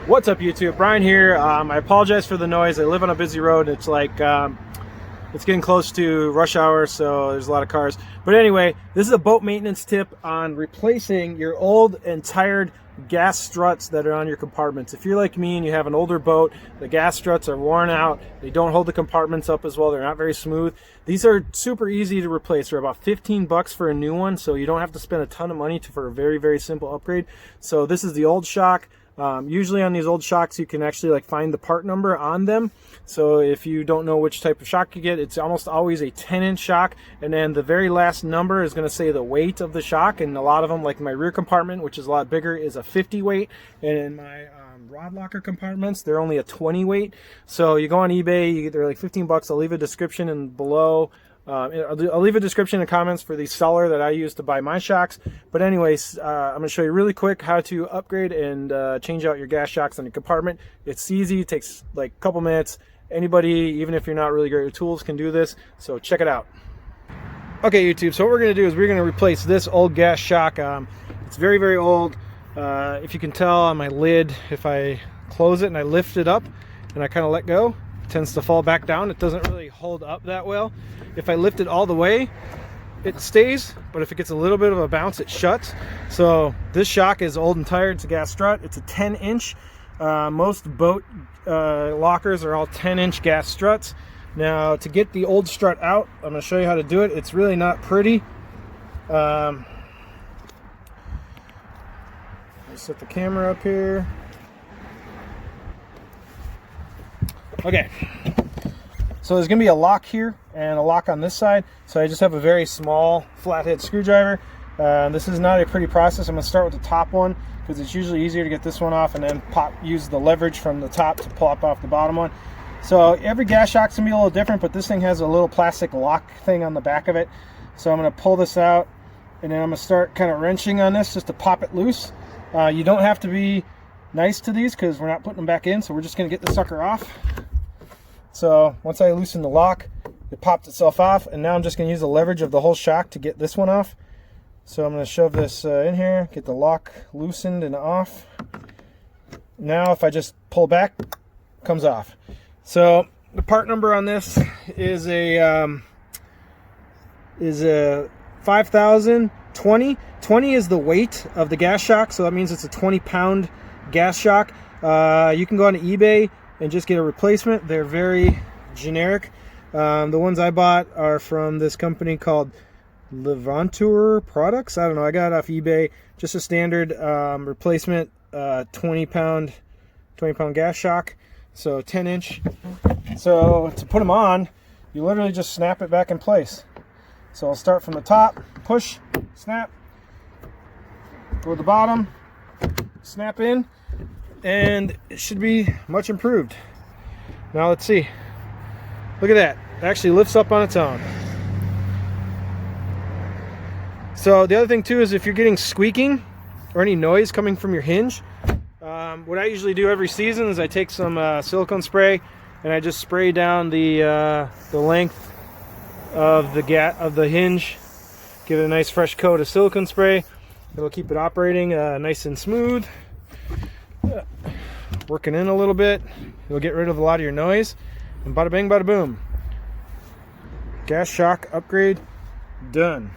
What's up, YouTube? Brian here. I apologize for the noise. I live on a busy road. It's like it's getting close to rush hour, so there's a lot of cars. But anyway, this is a boat maintenance tip on replacing your old and tired gas struts that are on your compartments. If you're like me and you have an older boat, the gas struts are worn out, they don't hold the compartments up as well, they're not very smooth. These are super easy to replace. They're about 15 bucks for a new one, so you don't have to spend a ton of money for a very simple upgrade. So this is the old shock. Usually on these old shocks you can actually find the part number on them, so if you don't know which type of shock you get, it's almost always a 10-inch shock, and then the very last number is going to say the weight of the shock. And a lot of them, like my rear compartment, which is a lot bigger, is a 50 weight, and in my rod locker compartments they're only a 20 weight. So you go on eBay, they're like 15 bucks. I'll leave a description and below. I'll leave a description and comments for the seller that I use to buy my shocks. But anyways, I'm going to show you really quick how to upgrade and change out your gas shocks on your compartment. It's easy, it takes like a couple minutes. Anybody, even if you're not really great with tools, can do this, so check it out. Okay, YouTube, so what we're going to do is we're going to replace this old gas shock. It's very old. If you can tell on my lid, if I close it and I lift it up and I kind of let go, it tends to fall back down. It doesn't really hold up that well. If I lift it all the way, it stays, but if it gets a little bit of a bounce, it shuts. So this shock is old and tired. It's a gas strut. It's a 10-inch. Most boat lockers are all 10-inch gas struts. Now, to get the old strut out, I'm going to show you how to do it. It's really not pretty. Let's set the camera up here. Okay. So there's going to be a lock here and a lock on this side. So I just have a very small flathead screwdriver. This is not a pretty process. I'm going to start with the top one because it's usually easier to get this one off and then use the leverage from the top to pop off the bottom one. So every gas shock's going to be a little different, but this thing has a little plastic lock thing on the back of it. So I'm going to pull this out and then I'm going to start kind of wrenching on this just to pop it loose. You don't have to be nice to these because we're not putting them back in, so we're just going to get the sucker off. So once I loosen the lock, it popped itself off, and now I'm just going to use the leverage of the whole shock to get this one off. So I'm going to shove this in here, get the lock loosened and off. Now if I just pull back, it comes off. So the part number on this is a 5020. 20 is the weight of the gas shock, so that means it's a 20-pound gas shock. You can go on eBay and just get a replacement. They're very generic. The ones I bought are from this company called Levantour Products. I don't know, I got it off eBay. Just a standard replacement 20-pound gas shock, so 10-inch. So to put them on, you literally just snap it back in place. So I'll start from the top, push, snap, go to the bottom, snap in, and it should be much improved. Now let's see. Look at that. It actually lifts up on its own. So the other thing too is if you're getting squeaking or any noise coming from your hinge, what I usually do every season is I take some silicone spray and I just spray down the length of the hinge. Give it a nice fresh coat of silicone spray. It'll keep it operating nice and smooth. Working in a little bit, it'll get rid of a lot of your noise, and bada bing bada boom, gas shock upgrade done.